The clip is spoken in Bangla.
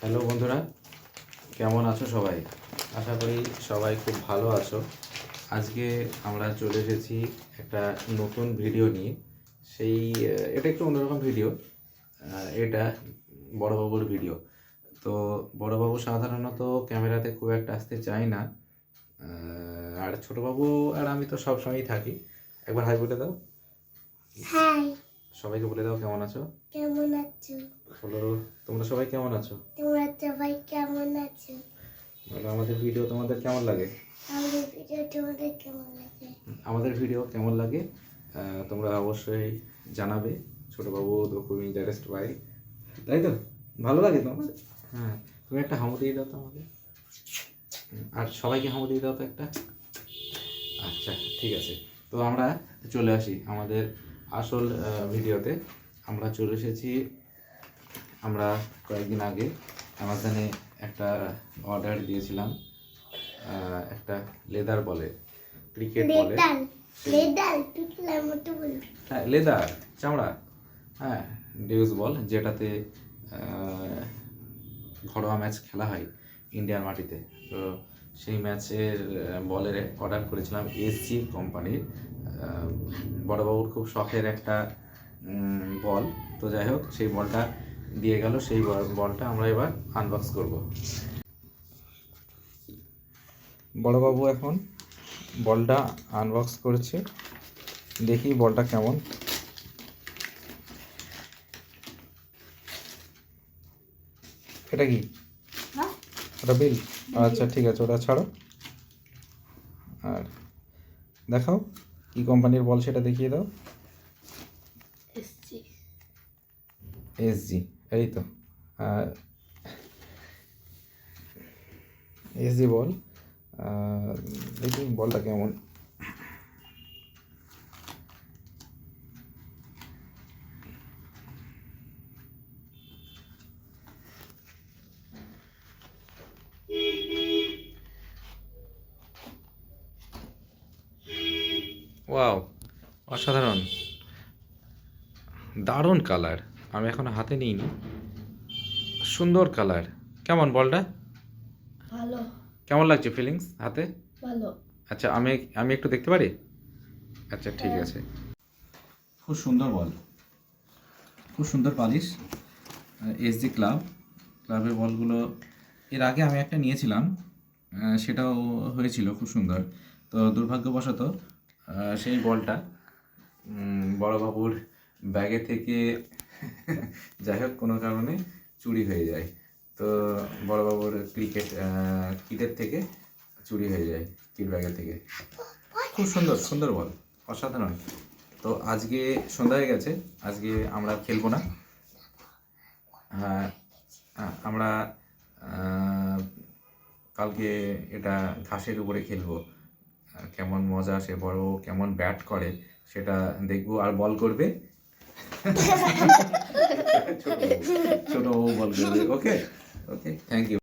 হ্যালো বন্ধুরা, কেমন আছো সবাই? আশা করি সবাই খুব ভালো আছো। আজকে আমরা চলে এসেছি একটা নতুন ভিডিও নিয়ে। এটা একটু অন্যরকম ভিডিও। এটা বড়বাবুর ভিডিও। তো বড়বাবু সাধারণত ক্যামেরাতে খুব একটা আসতে চায় না, আর ছোটবাবু আর আমি তো সবসময়ই থাকি। একবার হাই বলে দাও। হাই, সবাইকে বলে দাও কেমন আছো। কেমন আছো? বলো, তোমরা সবাই কেমন আছো? তোমরা সবাই কেমন আছো? বলো, আমাদের ভিডিও তোমাদের কেমন লাগে? আমাদের ভিডিও তোমাদের কেমন লাগে? আমাদের ভিডিও কেমন লাগে তোমরা অবশ্যই জানাবে। ছোটবাবু তো খুব ইন্টারেস্ট পাই, তাই তো? ভালো লাগে তোমার? হ্যাঁ, তুমি একটা হামু দিয়ে দাও তো আমাকে, আর সবাইকে হামু দিয়ে দাও তো একটা। আচ্ছা, ঠিক আছে। তো আমরা চলে আসি আমাদের আসল ভিডিওতে। আমরা চলে এসেছি। আমরা কয়েকদিন আগে অ্যামাজনে একটা অর্ডার দিয়েছিলাম, একটা লেদার বলে, ক্রিকেট বলে। লেদার টুকলার মতো বলি। হ্যাঁ, লেদার, চামড়া। হ্যাঁ, ডিউস বল, যেটাতে ঘরোয়া ম্যাচ খেলা হয় ইন্ডিয়ার মাটিতে। তো সেই ম্যাচের বলের অর্ডার করেছিলাম এসজি কোম্পানির। বড়বাবুর খুব শখের একটা বল। তো যাই হোক, সেই বলটা দিয়ে গেল। সেই বলটা আমরা এবার আনবক্স করব। বড়বাবু এখন বলটা আনবক্স করেছে। দেখি বলটা কেমন। এটা কি? ওটা বিল? আচ্ছা, ঠিক আছে, ওটা ছাড়ো। আর দেখাও কি কোম্পানির বল, সেটা দেখিয়ে দাও। এসজি, এই তো। এসজি বল। দেখি বলটা কেমন। ওয়াও, অসাধারণ, দারুণ কালার। আমি এখনো হাতে নিইনি। সুন্দর কালার। কেমন বলটা? ভালো। কেমন লাগছে ফিলিংস হাতে? ভালো। আচ্ছা, আমি আমি একটু দেখতে পারি? আচ্ছা, ঠিক আছে। খুব সুন্দর বল, খুব সুন্দর পালিশ। এসজি ক্লাবের বলগুলো এর আগে আমি একটা নিয়েছিলাম, সেটাও হয়েছিল খুব সুন্দর। তো দুর্ভাগ্যবশত সেই বলটা বড়বাবুর ব্যাগে থেকে যাই হোক কোনো কারণে চুরি হয়ে যায়। তো বড়বাবুর কিটের থেকে চুরি হয়ে যায়, কিট ব্যাগের থেকে। খুব সুন্দর সুন্দর বল, অসাধারণ। তো আজকে সন্ধ্যা হয়ে গেছে, আজকে আমরা খেলবো না। আমরা কালকে এটা ঘাসের উপরে খেলবো। কেমন মজা, সে বড় কেমন ব্যাট করে সেটা দেখবো। আর বল করবে ছোট বউ বল করবে। ওকে ওকে, থ্যাংক ইউ।